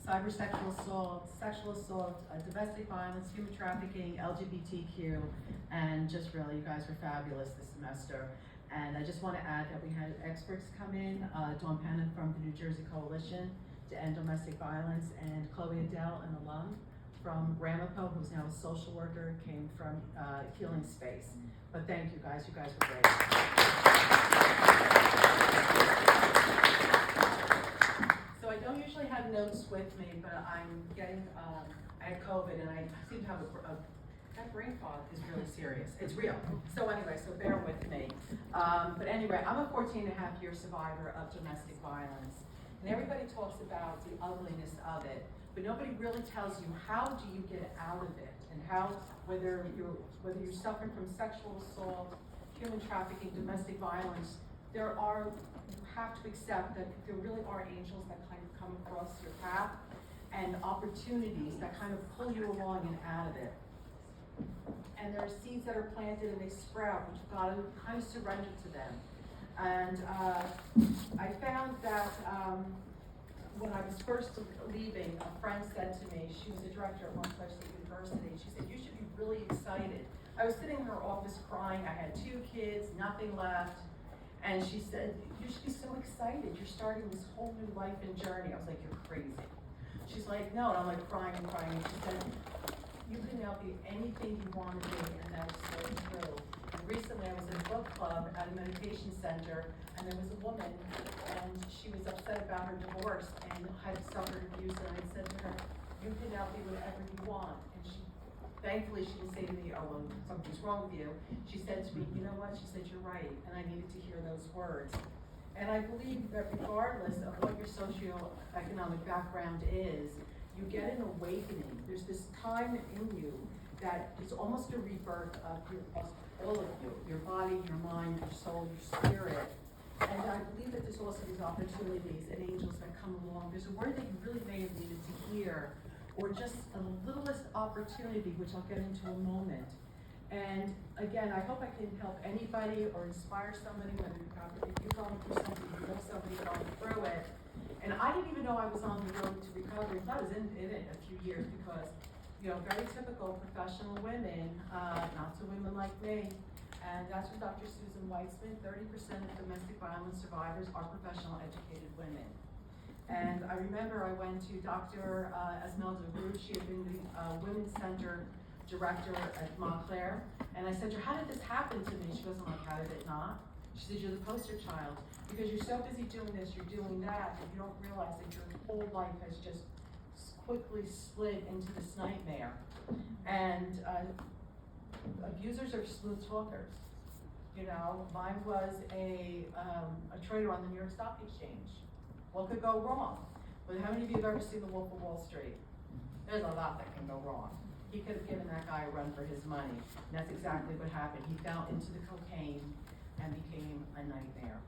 cyber sexual assault, domestic violence, human trafficking, LGBTQ, and just really, you guys were fabulous this semester. And I just want to add that we had experts come in, Dawn Pennon from the New Jersey Coalition to End Domestic Violence, and Chloe Adele, an alum from Ramapo, who's now a social worker, came from Healing Space. But thank you guys were great. So I don't usually have notes with me, but I'm getting, I had COVID and I seem to have that brain fog is really serious. It's real. So anyway, so bear with me. But anyway, I'm a 14-and-a-half-year survivor of domestic violence. And everybody talks about the ugliness of it, but nobody really tells you how do you get out of it, and how, whether you're suffering from sexual assault, human trafficking, domestic violence, you have to accept that there really are angels that kind of come across your path and opportunities that kind of pull you along and out of it. And there are seeds that are planted and they sprout, but you've got to kind of surrender to them. And I found that when I was first leaving, a friend said to me, she was a director at Montclair State University, she said, you should be really excited. I was sitting in her office crying, I had 2 kids, nothing left, and she said, you should be so excited, you're starting this whole new life and journey. I was like, you're crazy. She's like, no, and I'm like crying and crying, and she said, you can now be anything you want to be, and that's so true. And recently I was in a book club at a meditation center, and there was a woman, and she was upset about her divorce and had suffered abuse, and I said to her, you can now be whatever you want. And thankfully she didn't say to me, oh, well, something's wrong with you. She said to me, you know what, she said, you're right, and I needed to hear those words. And I believe that regardless of what your socioeconomic background is, you get an awakening. There's this time in you that is almost a rebirth of all of you, your body, your mind, your soul, your spirit. And I believe that there's also these opportunities and angels that come along. There's a word that you really may have needed to hear, or just a littlest opportunity, which I'll get into in a moment. And again, I hope I can help anybody or inspire somebody, whether you're going through something, you know somebody going through it. And I didn't even know I was on the road to recovery. I was in it a few years because, you know, very typical professional women, not so women like me. And that's what Dr. Susan Weitzman, 30% of domestic violence survivors are professional educated women. And I remember I went to Dr. Esmelda Root. She had been the Women's Center director at Montclair. And I said to her, how did this happen to me? She wasn't like, how did it not? She said, you're the poster child. Because you're so busy doing this, you're doing that, and you don't realize that your whole life has just quickly slid into this nightmare. And abusers are smooth talkers. You know, mine was a trader on the New York Stock Exchange. What could go wrong? But how many of you have ever seen The Wolf of Wall Street? There's a lot that can go wrong. He could have given that guy a run for his money. And that's exactly what happened. He fell into the cocaine and became a nightmare.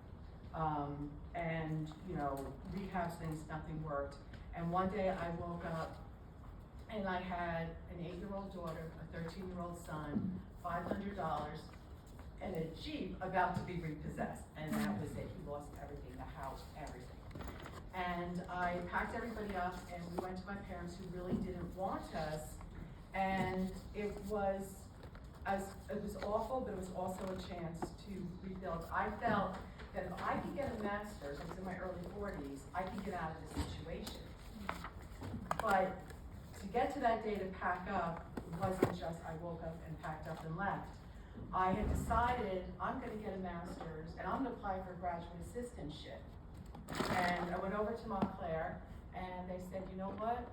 And, you know, rehab things, nothing worked. And one day I woke up and I had an 8-year-old daughter, a 13-year-old son, $500, and a Jeep about to be repossessed. And that was it. He lost everything, the house, everything. And I packed everybody up and we went to my parents who really didn't want us. And it was awful, but it was also a chance to rebuild. I felt that if I could get a master's, I was in my early 40s, I could get out of this situation. But to get to that day to pack up, it wasn't just I woke up and packed up and left. I had decided I'm going to get a master's and I'm going to apply for a graduate assistantship. And I went over to Montclair and they said, you know what?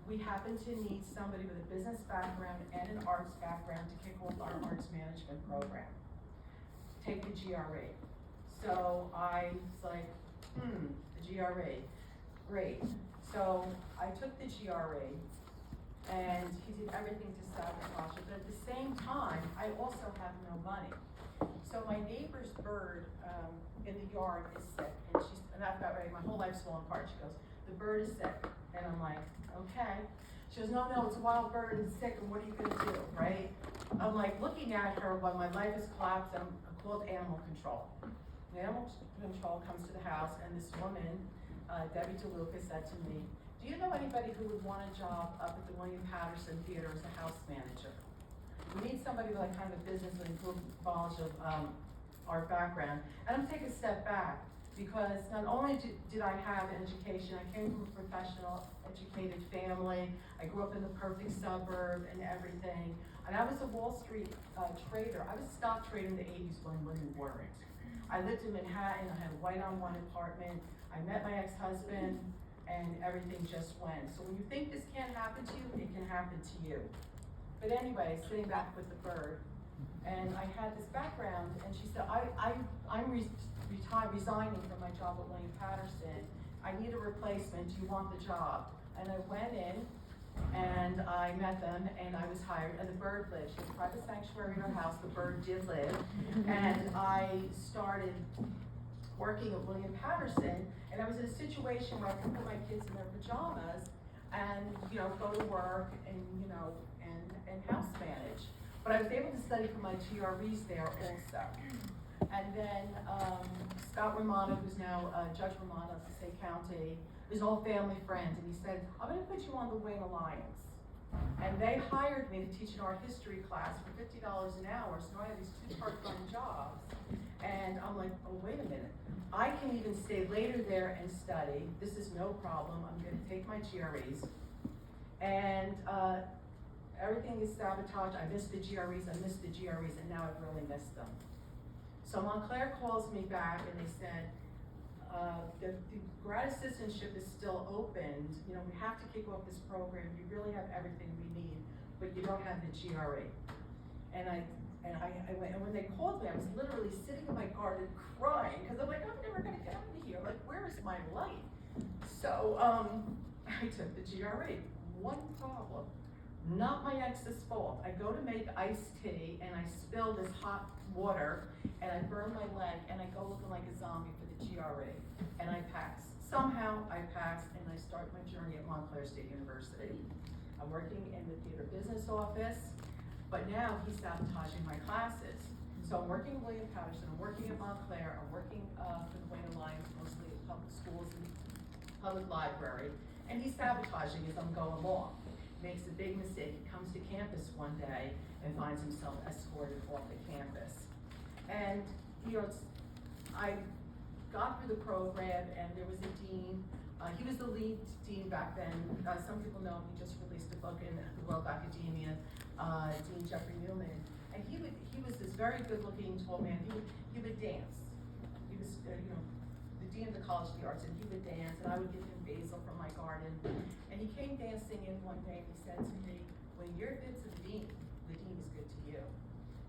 We happen to need somebody with a business background and an arts background to kick off our arts management program. Take the GRE. So I was like, the GRE, great. So I took the GRE, and he did everything to sabotage it, but at the same time, I also have no money. So my neighbor's bird in the yard is sick, and that's about right, my whole life's falling apart. She goes, the bird is sick, and I'm like, okay. She goes, no, it's a wild bird, it's sick, and what are you gonna do, right? I'm like looking at her while my life is collapsed. I'm called animal control. The animal control comes to the house, and this woman, Debbie DeLuca, said to me, Do you know anybody who would want a job up at the William Patterson Theater as a house manager? We need somebody with like kind of a business and good knowledge of our background. And I'm taking a step back because not only did I have an education, I came from a professional, educated family. I grew up in the perfect suburb and everything. And I was a Wall Street trader. I was a stock trader in the 80s when women weren't. I lived in Manhattan. I had a white-on-one apartment. I met my ex-husband, and everything just went. So when you think this can't happen to you, it can happen to you. But anyway, sitting back with the bird, and I had this background, and she said, I'm resigning from my job at William Patterson. I need a replacement. Do you want the job? And I went in, and I met them, and I was hired, and the bird lived. She had a private sanctuary in her house. The bird did live, and I started working at William Patterson, and I was in a situation where I could put my kids in their pajamas and, go to work and, and house manage. But I was able to study for my GREs there also. And then Scott Romano, who's now Judge Romano of Passaic County, was all family friends, and he said, I'm gonna put you on the Wayne Alliance. And they hired me to teach an art history class for $50 an hour, so I had these 2 part-time jobs. And I'm like, oh, wait a minute. I can even stay later there and study. This is no problem. I'm gonna take my GREs. And everything is sabotaged. I missed the GREs, and now I've really missed them. So Montclair calls me back and they said, the grad assistantship is still opened. We have to kick off this program. You really have everything we need, but you don't have the GRE. And I went, and when they called me, I was literally sitting in my garden crying, because I'm like, I'm never gonna get out of here. Like, where is my life? So I took the GRE. One problem, not my ex's fault. I go to make iced tea and I spill this hot water and I burn my leg and I go looking like a zombie for the GRE and I pass. Somehow I pass and I start my journey at Montclair State University. I'm working in the theater business office, but now he's sabotaging my classes. So I'm working at William Patterson, I'm working at Montclair, I'm working for the Wayne Alliance, mostly at public schools and public library, and he's sabotaging as I'm going along. Makes a big mistake. He comes to campus one day and finds himself escorted off the campus. And I got through the program, and there was a dean. He was the lead dean back then. Some people know him. He just released a book in the World of Academia, Dean Jeffrey Newman. And he was this very good-looking tall man. He would dance. He was the dean of the College of the Arts, and he would dance, and I would give him basil from my garden. And he came dancing in one day, and he said to me, when you're good to the dean is good to you.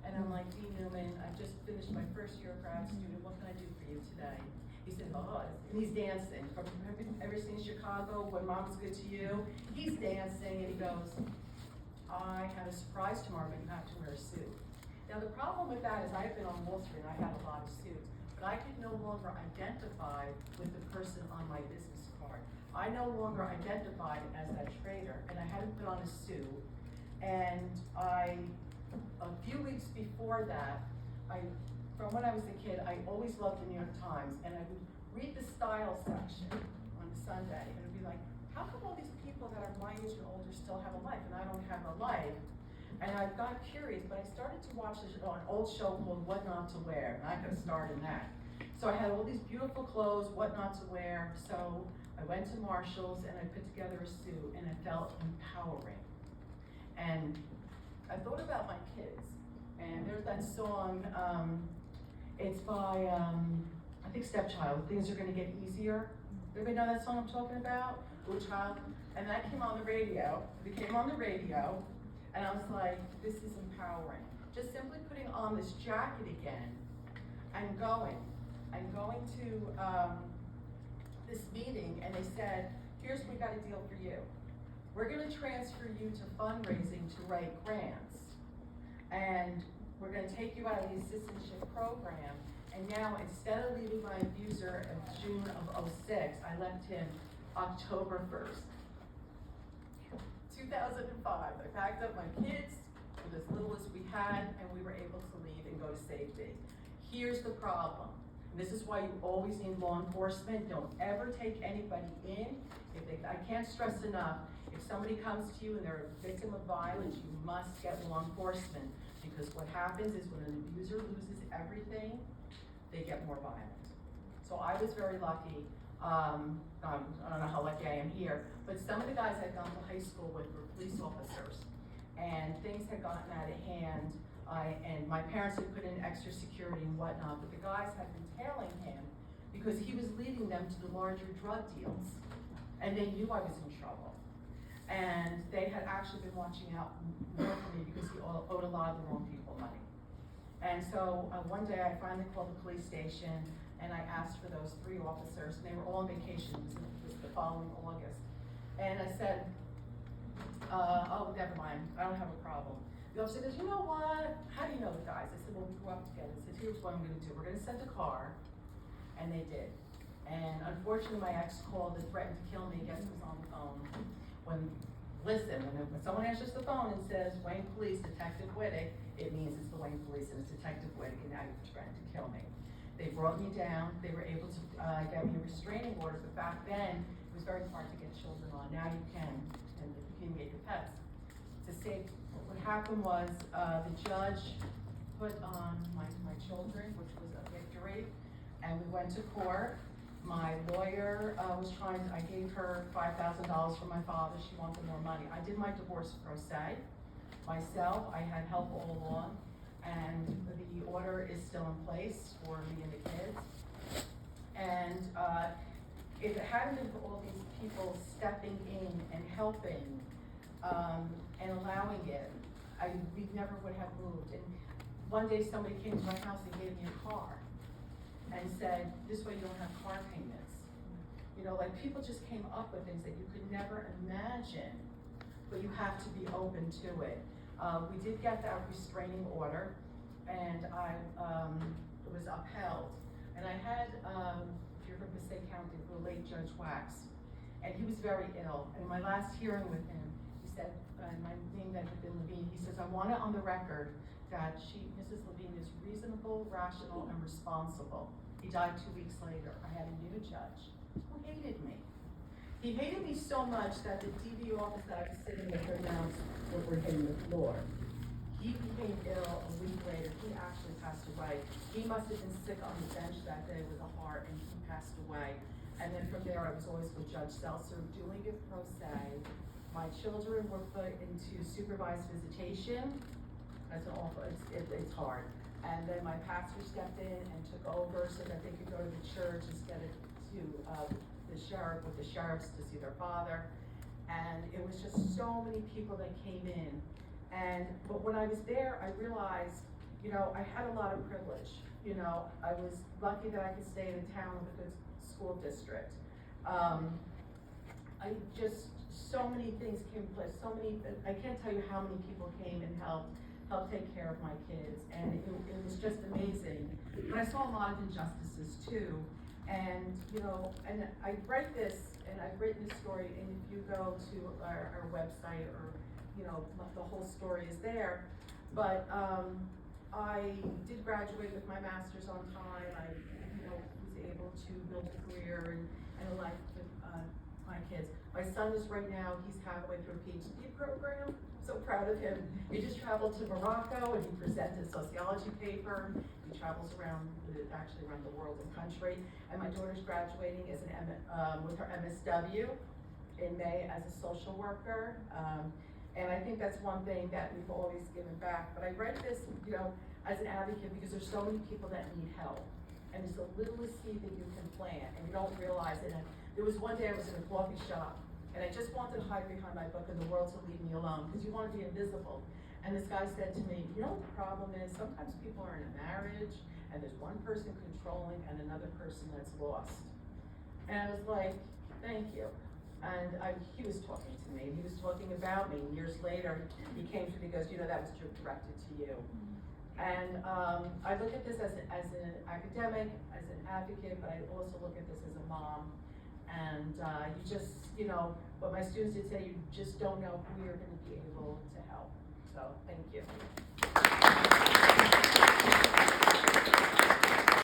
And I'm like, Dean Newman, I just finished my first year of grad student, what can I do for you today? He said, oh, and he's dancing. From ever since Chicago, when Mom was good to you, he's dancing, and he goes, I have a surprise tomorrow, but you have to wear a suit. Now the problem with that is I've been on Wall Street and I had a lot of suits, but I could no longer identify with the person on my business card. I no longer identified as that trader, and I hadn't put on a suit. And a few weeks before that, from when I was a kid, I always loved the New York Times, and I would read the style section on Sunday, and it'd be like, how come all these people that are my age and older still have a life, and I don't have a life? And I got curious, but I started to watch an old show called What Not to Wear, and I got started in that. So I had all these beautiful clothes, what not to wear, so I went to Marshall's and I put together a suit, and it felt empowering. And I thought about my kids, and there's that song, it's by, I think Stepchild, Things Are Gonna Get Easier. Everybody know that song I'm talking about? Oh Child, and that came on the radio, and I was like, this is empowering. Just simply putting on this jacket again and going to this meeting, and they said, here's what we got a deal for you. We're gonna transfer you to fundraising to write grants. And we're gonna take you out of the assistantship program. And now, instead of leaving my abuser in June of '06, I left him October 1st, 2005. I packed up my kids with as little as we had, and we were able to leave and go to safety. Here's the problem. And this is why you always need law enforcement. Don't ever take anybody in. I can't stress enough, if somebody comes to you and they're a victim of violence, you must get law enforcement. Because what happens is when an abuser loses everything, they get more violent. So I was very lucky. I don't know how lucky I am here, but some of the guys I'd gone to high school with were police officers, and things had gotten out of hand, and my parents had put in extra security and whatnot, but the guys had been tailing him because he was leading them to the larger drug deals, and they knew I was in trouble. And they had actually been watching out more for me because he owed a lot of the wrong people money. And so one day I finally called the police station and I asked for those 3 officers, and they were all on vacation. It was the following August. And I said, oh, never mind, I don't have a problem. The officer goes, you know what? How do you know the guys? I said, well, we grew up together. I said, here's what I'm gonna do. We're gonna send a car. And they did. And unfortunately, my ex called and threatened to kill me. Guess who was on the phone? When someone answers the phone and says, Wayne Police, Detective Wittig, it means it's the Wayne Police and it's Detective Wittig, and now you're trying to kill me. They brought me down. They were able to get me a restraining order, but back then, it was very hard to get children on. Now you can, and you can get your pets. To save, what happened was, the judge put on my children, which was a victory, and we went to court. My lawyer I gave her $5,000 from my father. She wanted more money. I did my divorce pro se. Myself, I had help all along, and the order is still in place for me and the kids. And if it hadn't been for all these people stepping in and helping and allowing it, we never would have moved. And one day somebody came to my house and gave me a car and said, this way you don't have car payments. You know, like people just came up with things that you could never imagine, but you have to be open to it. We did get that restraining order, and it was upheld. And I had, if you're from Passaic County, the late Judge Wax, and he was very ill. And in my last hearing with him, he said, my name then had been Levine, he says, I want it on the record that Mrs. Levine is reasonable, rational, and responsible. He died 2 weeks later. I had a new judge who hated me. He hated me so much that the DV office that I was sitting with pronounced that we're hitting the floor. He became ill a week later. He actually passed away. He must have been sick on the bench that day with a heart, and he passed away. And then from there, I was always with Judge Seltzer doing it pro se. My children were put into supervised visitation. That's an awful, it's hard. And then my pastor stepped in and took over so that they could go to the church instead of to the sheriff, with the sheriffs to see their father. And it was just so many people that came in. But when I was there, I realized, you know, I had a lot of privilege. You know, I was lucky that I could stay in a town with a good school district. So many things came in place. I can't tell you how many people came and helped take care of my kids, and it was just amazing. But I saw a lot of injustices too, and you know, and I write this, and I've written this story, and if you go to our website, or you know, the whole story is there. But I did graduate with my master's on time. I, you know, was able to build a career and a life with my kids. My son is right now, he's halfway through a PhD program. So proud of him. He just traveled to Morocco and he presented a sociology paper. He travels around the world and country. And my daughter's graduating as with her MSW in May as a social worker. And I think that's one thing that we've always given back. But I read this, you know, as an advocate because there's so many people that need help. And it's the littlest seed that you can plant and you don't realize it. And there was one day I was in a coffee shop and I just wanted to hide behind my book and the world to leave me alone because you want to be invisible. And this guy said to me, you know what the problem is? Sometimes people are in a marriage and there's one person controlling and another person that's lost. And I was like, thank you. And he was talking to me, he was talking about me. Years later, he came to me and goes, you know, that was directed to you. And I look at this as an academic, as an advocate, but I also look at this as a mom. And you just, you know, what my students did say, you just don't know who you're going to be able to help. So, thank you.